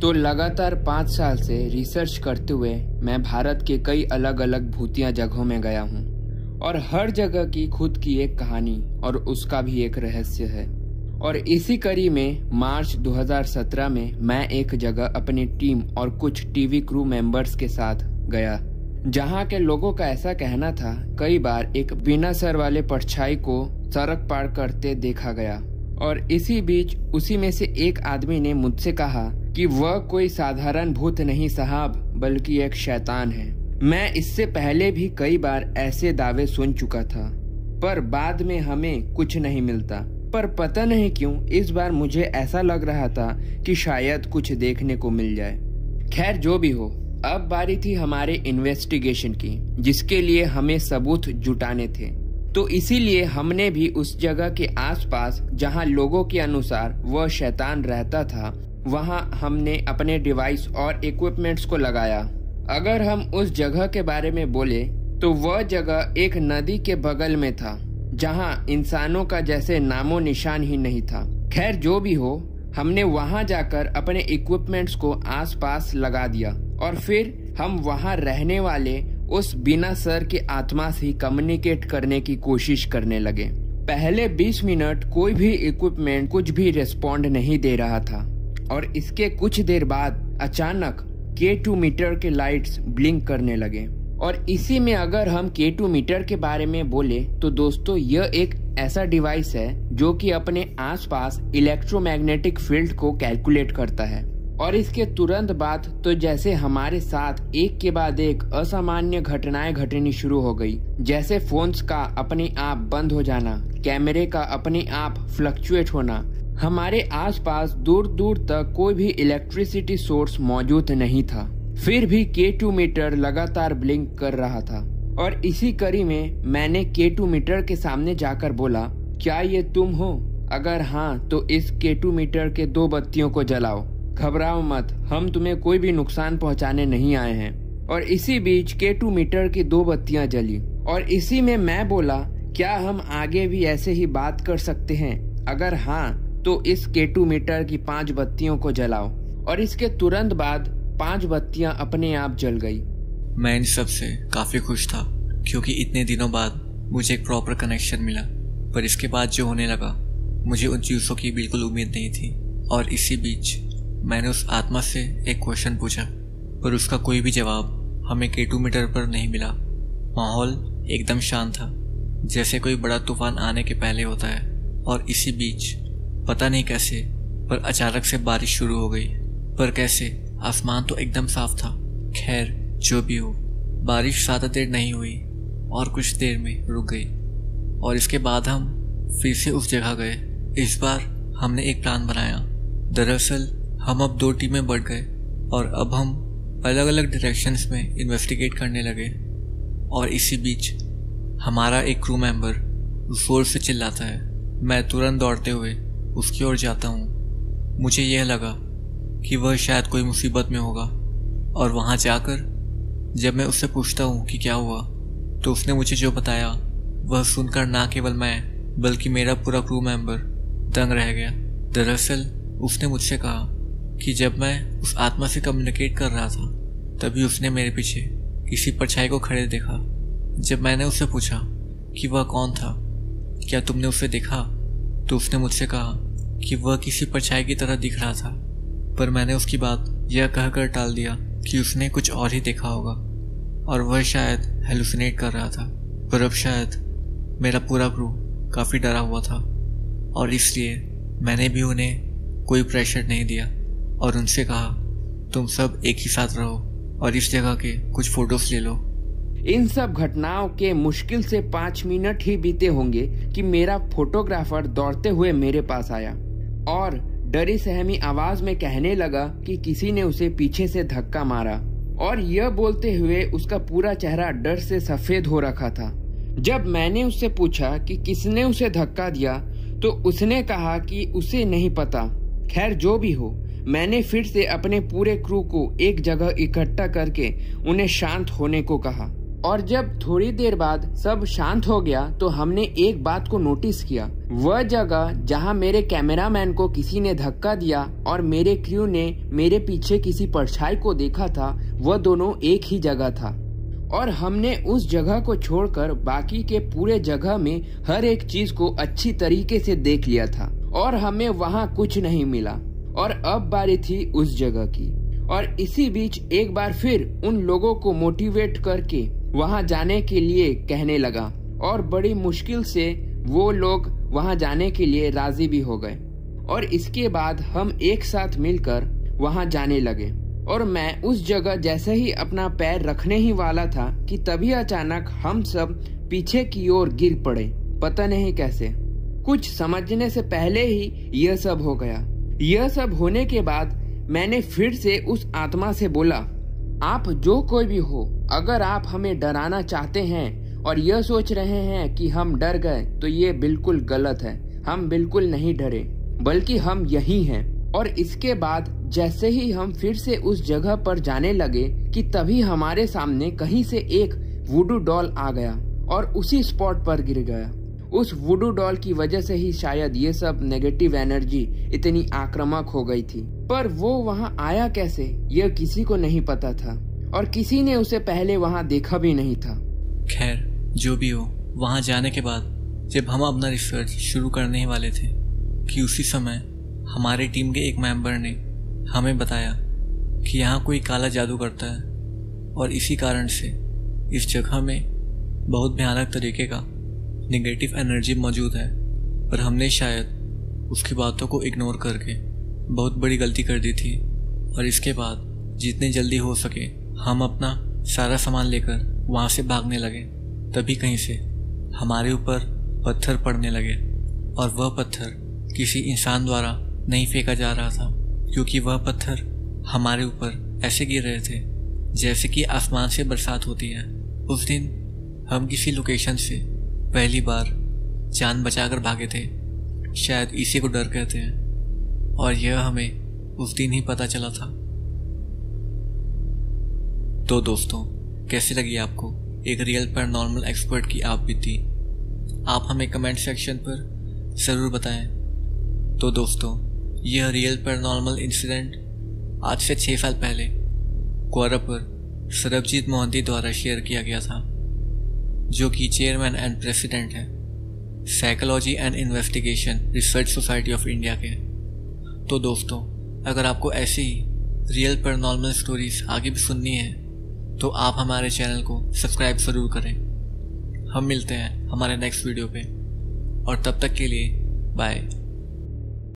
तो लगातार 5 साल से रिसर्च करते हुए मैं भारत के कई अलग अलग भूतिया जगहों में गया हूँ और हर जगह की खुद की एक कहानी और उसका भी एक रहस्य है। और इसी कड़ी में मार्च 2017 में मैं एक जगह अपनी टीम और कुछ टीवी क्रू मेंबर्स के साथ गया, जहाँ के लोगों का ऐसा कहना था कई बार एक बिना सर वाले परछाई को सड़क पार करते देखा गया। और इसी बीच उसी में से एक आदमी ने मुझसे कहा कि वह कोई साधारण भूत नहीं साहब, बल्कि एक शैतान है। मैं इससे पहले भी कई बार ऐसे दावे सुन चुका था, पर बाद में हमें कुछ नहीं मिलता। पर पता नहीं क्यों इस बार मुझे ऐसा लग रहा था कि शायद कुछ देखने को मिल जाए। खैर जो भी हो, अब बारी थी हमारे इन्वेस्टिगेशन की, जिसके लिए हमें सबूत जुटाने थे। तो इसीलिए हमने भी उस जगह के आसपास जहां लोगों के अनुसार वह शैतान रहता था, वहां हमने अपने डिवाइस और इक्विपमेंट्स को लगाया। अगर हम उस जगह के बारे में बोले तो वह जगह एक नदी के बगल में था, जहां इंसानों का जैसे नामो निशान ही नहीं था। खैर जो भी हो, हमने वहां जाकर अपने इक्विपमेंट्स को आसपास लगा दिया और फिर हम वहां रहने वाले उस बिना सर के आत्मा से कम्युनिकेट करने की कोशिश करने लगे। पहले 20 मिनट कोई भी इक्विपमेंट कुछ भी रिस्पॉन्ड नहीं दे रहा था और इसके कुछ देर बाद अचानक K2 मीटर के लाइट्स ब्लिंक करने लगे। और इसी में अगर हम K2 मीटर के बारे में बोले तो दोस्तों यह एक ऐसा डिवाइस है जो कि अपने आसपास इलेक्ट्रोमैग्नेटिक फील्ड को कैलकुलेट करता है। और इसके तुरंत बाद तो जैसे हमारे साथ एक के बाद एक असामान्य घटनाएं घटनी शुरू हो गई, जैसे फोन्स का अपने आप बंद हो जाना, कैमरे का अपने आप फ्लक्चुएट होना। हमारे आसपास दूर दूर तक कोई भी इलेक्ट्रिसिटी सोर्स मौजूद नहीं था, फिर भी K2 मीटर लगातार ब्लिंक कर रहा था। और इसी कड़ी में मैंने K2 मीटर के सामने जाकर बोला, क्या ये तुम हो? अगर हाँ तो इस K2 मीटर के 2 बत्तियों को जलाओ। घबराओ मत, हम तुम्हें कोई भी नुकसान पहुंचाने नहीं आए हैं। और इसी बीच K2 मीटर की 2 बत्तियां जली और इसी में मैं बोला, क्या हम आगे भी ऐसे ही बात कर सकते हैं? अगर हाँ तो इस K2 मीटर की 5 बत्तियों को जलाओ। और इसके तुरंत बाद 5 बत्तियां अपने आप जल गई। मैं इन सब से काफ़ी खुश था क्योंकि इतने दिनों बाद मुझे एक प्रॉपर कनेक्शन मिला। पर इसके बाद जो होने लगा, मुझे उन चीज़ों की बिल्कुल उम्मीद नहीं थी। और इसी बीच मैंने उस आत्मा से एक क्वेश्चन पूछा, पर उसका कोई भी जवाब हमें K2 मीटर पर नहीं मिला। माहौल एकदम शांत था, जैसे कोई बड़ा तूफान आने के पहले होता है। और इसी बीच पता नहीं कैसे पर अचानक से बारिश शुरू हो गई। पर कैसे? आसमान तो एकदम साफ था। खैर जो भी हो, बारिश ज़्यादा देर नहीं हुई और कुछ देर में रुक गई। और इसके बाद हम फिर से उस जगह गए। इस बार हमने एक प्लान बनाया। दरअसल हम अब 2 टीमें बढ़ गए और अब हम अलग अलग डायरेक्शंस में इन्वेस्टिगेट करने लगे। और इसी बीच हमारा एक क्रू मेंबर जोर से चिल्लाता है। मैं तुरंत दौड़ते हुए उसकी ओर जाता हूँ। मुझे यह लगा कि वह शायद कोई मुसीबत में होगा। और वहाँ जाकर जब मैं उससे पूछता हूँ कि क्या हुआ, तो उसने मुझे जो बताया वह सुनकर ना केवल मैं बल्कि मेरा पूरा क्रू मेंबर दंग रह गया। दरअसल उसने मुझसे कहा कि जब मैं उस आत्मा से कम्युनिकेट कर रहा था तभी उसने मेरे पीछे किसी परछाई को खड़े देखा। जब मैंने उससे पूछा कि वह कौन था, क्या तुमने उसे देखा, तो उसने मुझसे कहा कि वह किसी परछाई की तरह दिख रहा था। पर मैंने उसकी बात यह कहकर टाल दिया कि उसने कुछ और ही देखा होगा और वह शायद हेलुसिनेट कर रहा था। पर अब शायद मेरा पूरा क्रू काफ़ी डरा हुआ था और इसलिए मैंने भी उन्हें कोई प्रेशर नहीं दिया और उनसे कहा, तुम सब एक ही साथ रहो और इस जगह के कुछ फोटोज ले लो। इन सब घटनाओं के मुश्किल से 5 मिनट ही बीते होंगे कि मेरा फोटोग्राफर दौड़ते हुए मेरे पास आया और डरी सहमी आवाज में कहने लगा कि किसी ने उसे पीछे से धक्का मारा। और यह बोलते हुए उसका पूरा चेहरा डर से सफेद हो रखा था। जब मैंने उससे पूछा कि किसने उसे धक्का दिया तो उसने कहा कि उसे नहीं पता। खैर जो भी हो, मैंने फिर से अपने पूरे क्रू को एक जगह इकट्ठा करके उन्हें शांत होने को कहा और जब थोड़ी देर बाद सब शांत हो गया तो हमने एक बात को नोटिस किया। वह जगह जहां मेरे कैमरामैन को किसी ने धक्का दिया और मेरे क्रू ने मेरे पीछे किसी परछाई को देखा था, वह दोनों एक ही जगह था। और हमने उस जगह को छोड़कर बाकी के पूरे जगह में हर एक चीज को अच्छी तरीके से देख लिया था और हमें वहां कुछ नहीं मिला। और अब बारी थी उस जगह की। और इसी बीच एक बार फिर उन लोगों को मोटिवेट करके वहां जाने के लिए कहने लगा और बड़ी मुश्किल से वो लोग वहां जाने के लिए राजी भी हो गए। और इसके बाद हम एक साथ मिलकर वहां जाने लगे। और मैं उस जगह जैसे ही अपना पैर रखने ही वाला था कि तभी अचानक हम सब पीछे की ओर गिर पड़े, पता नहीं कैसे। कुछ समझने से पहले ही यह सब हो गया। यह सब होने के बाद मैंने फिर से उस आत्मा से बोला, आप जो कोई भी हो, अगर आप हमें डराना चाहते हैं और यह सोच रहे हैं कि हम डर गए तो ये बिल्कुल गलत है। हम बिल्कुल नहीं डरे, बल्कि हम यही हैं। और इसके बाद जैसे ही हम फिर से उस जगह पर जाने लगे कि तभी हमारे सामने कहीं से एक वुडू डॉल आ गया और उसी स्पॉट पर गिर गया। उस वुडू डॉल की वजह से ही शायद ये सब नेगेटिव एनर्जी इतनी आक्रामक हो गई थी। पर वो वहां आया कैसे, यह किसी को नहीं पता था और किसी ने उसे पहले वहां देखा भी नहीं था। खैर, जो भी हो, वहां जाने के बाद जब हम अपना रिसर्च शुरू करने ही वाले थे कि उसी समय हमारी टीम के एक मेंबर ने हमें बताया कि यहाँ कोई काला जादू करता है और इसी कारण से इस जगह में बहुत भयानक तरीके का नेगेटिव एनर्जी मौजूद है। पर हमने शायद उसकी बातों को इग्नोर करके बहुत बड़ी गलती कर दी थी। और इसके बाद जितने जल्दी हो सके हम अपना सारा सामान लेकर वहाँ से भागने लगे। तभी कहीं से हमारे ऊपर पत्थर पड़ने लगे और वह पत्थर किसी इंसान द्वारा नहीं फेंका जा रहा था, क्योंकि वह पत्थर हमारे ऊपर ऐसे गिर रहे थे जैसे कि आसमान से बरसात होती है। उस दिन हम किसी लोकेशन से पहली बार जान बचाकर भागे थे, शायद इसी को डर कहते हैं। और यह हमें उस दिन ही पता चला था। तो दोस्तों, कैसी लगी आपको एक रियल पैरानॉर्मल एक्सपर्ट की आप बीती? आप हमें कमेंट सेक्शन पर ज़रूर बताएं। तो दोस्तों, यह रियल पैरानॉर्मल इंसिडेंट आज से 6 साल पहले क्वारा पर सरबजीत मोहंती द्वारा शेयर किया गया था, जो कि चेयरमैन एंड प्रेसिडेंट है psychology and investigation research society of India के। तो दोस्तों, अगर आपको ऐसी ही रियल पैरानॉर्मल स्टोरीज आगे भी सुननी है तो आप हमारे चैनल को सब्सक्राइब ज़रूर करें। हम मिलते हैं हमारे नेक्स्ट वीडियो पे, और तब तक के लिए बाय।